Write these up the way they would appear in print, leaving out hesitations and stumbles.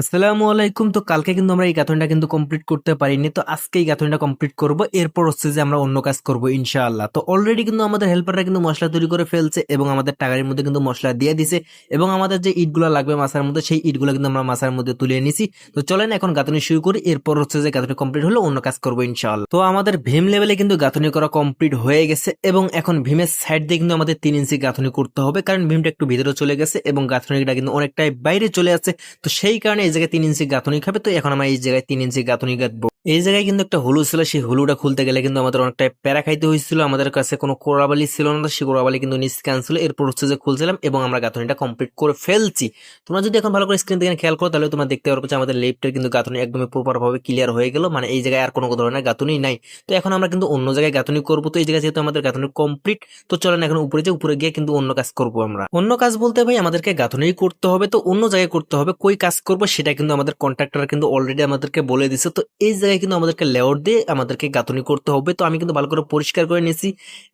আসসালামু আলাইকুম। তো কালকে কিন্তু আমরা এই গাঁথনিটা কিন্তু কমপ্লিট করতে পারিনি, তো আজকে এই গাঁথনিটা কমপ্লিট করব। এরপর হচ্ছে যে আমরা অন্য কাজ করব ইনশাআল্লাহ। তো অলরেডি কিন্তু আমাদের হেল্পাররা কিন্তু মশলা তৈরি করে ফেলছে এবং আমাদের টাকারির মধ্যে কিন্তু মশলা দিয়ে দিছে এবং আমাদের যে ইটগুলো লাগবে মাছার মধ্যে সেই ইটগুলো কিন্তু আমরা মাছার মধ্যে তুলে নিছি। তো চলেন এখন গাঁথনি শুরু করি। এরপর হচ্ছে যে গাঁথনি কমপ্লিট হলে অন্য কাজ করব ইনশাআল্লাহ। তো আমাদের ভীম লেভেলে কিন্তু গাঁথনি করা কমপ্লিট হয়ে গেছে এবং এখন ভীমের সাইড দিয়ে কিন্তু আমাদের 3 ইঞ্চি গাঁথনি করতে হবে, কারণ ভীমটা একটু ভিতরে চলে গেছে এবং গাঁথনিটা কিন্তু অনেকটাই বাইরে চলে আছে। তো সেই কারণে এই জায়গায় 3 ইঞ্চি গাঁথনি খাবে। তো এখন আমরা এই জায়গায় 3 ইঞ্চি গাঁথনি গাঁথবো। এই জায়গায় কিন্তু একটা হুলু ছিল, সেই হুলুটা খুলতে গেলে কিন্তু আমাদের অনেকটা প্যারা খাইতে হয়েছিল। আমাদের কাছে কোনো কোড়াবালি ছিল না, সেই কোড়াবালি কিন্তু নিষ্কান ছিল। এরপর হচ্ছে যে খুলছিলাম এবং আমরা গাঁথনিটা কমপ্লিট করে ফেলছি। তোমরা যদি এখন ভালো করে স্ক্রিন থেকে খেয়াল করো তাহলে তোমরা দেখতে পারবো যে আমাদের লেফটের কিন্তু গাঁথনি একদমই প্রপার ভাবে ক্লিয়ার হয়ে গেল, মানে এই জায়গায় আর কোনো ধরনের গাঁথনি নাই। তো এখন আমরা কিন্তু অন্য জায়গায় গাঁথনি করবো। তো এই জায়গায় যেহেতু আমাদের গাঁথনি কমপ্লিট, তো চলেন এখন উপরে যে উপরে গিয়ে কিন্তু অন্য কাজ করবো আমরা। অন্য কাজ বলতে ভাই আমাদেরকে গাঁথনি করতে হবে, তো অন্য জায়গায় করতে হবে। কই কাজ করবো সেটা কিন্তু আমাদের কন্ট্রাক্টর কিন্তু অলরেডি আমাদেরকে বলে দিছে। তো এই জায়গায় কিন্তু আমাদেরকে লেআউট দিয়ে আমাদেরকে গাঁথনি করতে হবে। তো আমি কিন্তু ভালো করে পরিষ্কার করে নিয়েছি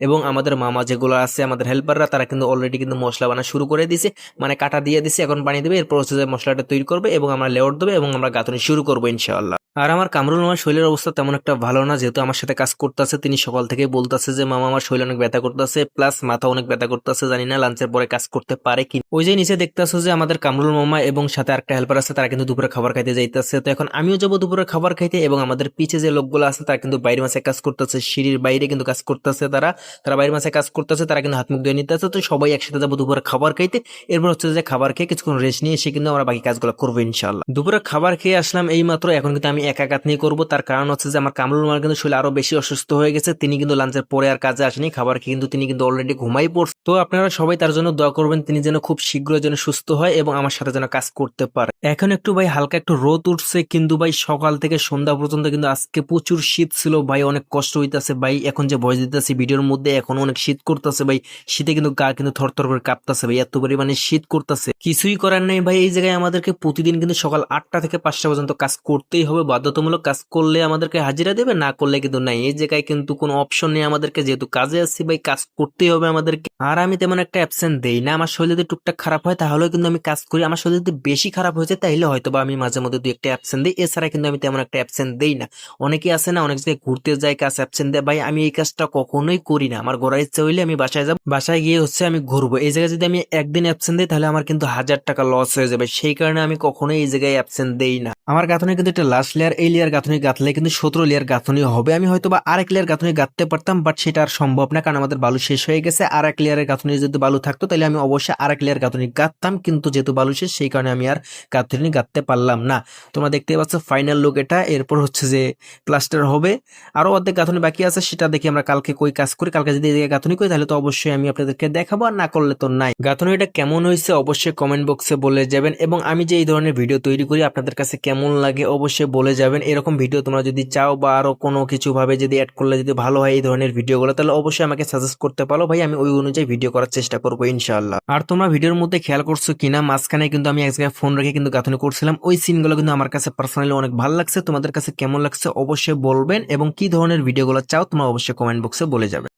এবং আমাদের মামা যেগুলো আছে আমাদের হেল্পাররা তারা কিন্তু অলরেডি কিন্তু মশলা বানা শুরু করে দিছে, মানে কাটা দিয়ে দিছে। এখন পানি দেবে, এরপর হচ্ছে যে মশলাটা তৈরি করবে এবং আমরা লেআউট দেবে এবং আমরা গাঁথনি শুরু করবো ইনশাআল্লাহ। আর আমার কামরুল মামার শরীরের অবস্থা তেমন একটা ভালো না, যেহেতু আমার সাথে কাজ করতেছে। তিনি সকাল থেকে বলতেছে যে মামা আমার শরীর অনেক ব্যথা করতেছে, প্লাস মাথা অনেক ব্যথা করতেছে। জানি না লাঞ্চের পরে কাজ করতে পারে কি। ওই যে নিচে দেখতেছো যে আমাদের কামরুল মামা এবং সাথে আরেকটা হেল্পার আছে, তারা কিন্তু দুপুরে খাবার খাইতে যাইতেছে। তো এখন আমিও যাবো দুপুরে খাবার খাইতে এবং আমাদের পিছে যে লোকগুলো আছে তারা কিন্তু বাইরে মাসে কাজ করতেছে, সিঁড়ির বাইরে কিন্তু কাজ করতেছে। তারা তারা বাইরে মাসে কাজ করতেছে, তারা কিন্তু হাত মুখ ধুয়ে নিতেছে। তো সবাই একসাথে যাবো দুপুরে খাবার খাইতে। এরপর হচ্ছে যে খাবার খেয়ে কিছুক্ষণ রেস্ট নিয়ে এসে কিন্তু আমরা বাকি কাজগুলো করবো ইনশাআল্লাহ। দুপুরে খাবার খেয়ে আসলাম এই মাত্র, এখন কিন্তু আমি একা কাজ নিয়ে করবো। তার কারণ হচ্ছে যে আমার কামরুল মামার কিন্তু শরীর আরো বেশি অসুস্থ হয়ে গেছে। তিনি কিন্তু লাঞ্চের পরে আর কাজে আসেনি, খাবার খেয়ে কিন্তু তিনি কিন্তু অলরেডি ঘুমাই পড়ছে। তো আপনারা সবাই তার জন্য দোয়া করবেন, তিনি যেন খুব শীঘ্রই যেন সুস্থ হয় এবং আমার সাথে যেন কাজ করতে পারে। এখন একটু ভাই হালকা একটু রোদ উঠছে, কিন্তু ভাই সকাল থেকে সন্ধ্যা পর্যন্ত কিন্তু আজকে প্রচুর শীত ছিল ভাই, অনেক কষ্ট হইতাছে ভাই। এখন যে ভয়েস দিতেছি ভিডিওর মধ্যে এখন অনেক শীত করতেছে ভাই, শীতে কিন্তু গা কিন্তু থরথর করে কাঁপতাছে ভাই, এত পরিমাণে শীত করতেছে। কিছুই করার নেই ভাই, এই জায়গায় আমাদেরকে প্রতিদিন কিন্তু সকাল 8টা থেকে 5টা পর্যন্ত কাজ করতেই হবে, বাধ্যতামূলক। কাজ করলে আমাদেরকে হাজিরা দেবে, না করলে কিন্তু নাই। এই জায়গায় কিন্তু কোনো অপশন নেই আমাদেরকে, যেহেতু কাজে আসছি ভাই কাজ করতেই হবে আমাদেরকে। আর আমি তেমন একটা অ্যাবসেন্ট দেই না, আমার শরীর যদি টুকটাক খারাপ হয় তাহলেও কিন্তু আমি কাজ করি। আমার শরীর যদি বেশি খারাপ হয়েছে তাহলে হয়তো বা আমি মাঝে মধ্যে 2 একটা অ্যাবসেন্ট দিই, এছাড়া কিন্তু আমি তেমন একটা অ্যাবসেন্ট দেই না। অনেকে আছে না অনেক জায়গায় ঘুরতে যায় কাজ অ্যাবসেন্ট দেয়, ভাই আমি এই কাজটা কখনোই করি না। আমার ঘোরার ইচ্ছা হইলে আমি বাসায় যাব, বাসায় গিয়ে হচ্ছে আমি ঘুরবো। এই জায়গায় যদি আমি একদিন অ্যাবসেন্ট দিই তাহলে আমার কিন্তু 1000 টাকা লস হয়ে যাবে, সেই কারণে আমি কখনোই এই জায়গায় অ্যাবসেন্ট দেই না। আমার গাঁথনি কিন্তু একটা লাস্ট লেয়ার, এই লেয়ার গাঁথনি গাঁথলে কিন্তু 17 লেয়ার গাঁথনি হবে। আমি হয়তো বা আরেক লেয়ার গাঁথনি গাঁথতে পারতাম, বাট সেটা আর সম্ভব না, কারণ আমাদের বালু শেষ হয়ে গেছে। আর এক লেয়ারের গাঁথনি যদি বালু থাকতো তাহলে আমি অবশ্যই আরেক লেয়ার গাঁথনি গাঁথতাম, কিন্তু যেহেতু বালু শেষ সেই কারণে আমি আর গাঁথনি গাঁথতে পারলাম না। তোমরা দেখতে পাচ্ছ ফাইনাল লুক এটা। এরপর হচ্ছে যে প্লাস্টার হবে, আরো অর্ধেক গাঁথনি বাকি আছে, সেটা দেখি আমরা কালকে কই কাজ করি। কালকে যদি এই জায়গায় গাঁথনি করি তাহলে তো অবশ্যই আমি আপনাদেরকে দেখাবো, আর না করলে তো নাই। গাঁথনিটা কেমন হয়েছে অবশ্যই কমেন্ট বক্সে বলে যাবেন, এবং আমি যে এই ধরনের ভিডিও তৈরি করি আপনাদের কাছে কেমন লাগে অবশ্যই বলে যাবেন। এরকম ভিডিও তোমরা যদি চাও বা আরো কোনো কিছু ভাবে যদি অ্যাড করলে যদি ভালো হয় এই ধরনের ভিডিওগুলো, তাহলে অবশ্যই আমাকে সাজেস্ট করতে পারো ভাই, আমি ওই অনুযায়ী ভিডিও করার চেষ্টা করবো ইনশাআল্লাহ। আর তোমরা ভিডিওর মধ্যে খেয়াল করছো কিনা, মাঝখানে কিন্তু আমি এক জায়গায় ফোন রেখে কিন্তু গাঁথনি করছিলাম, ওই সিনগুলো কিন্তু আমার কাছে পার্সোনালি অনেক ভালো লাগছে। তোমাদের কাছে কেমন লাগছে অবশ্যই বলবেন, এবং কি ধরনের ভিডিওগুলো চাও তোমরা অবশ্যই কমেন্ট বক্সে বলে যাবে।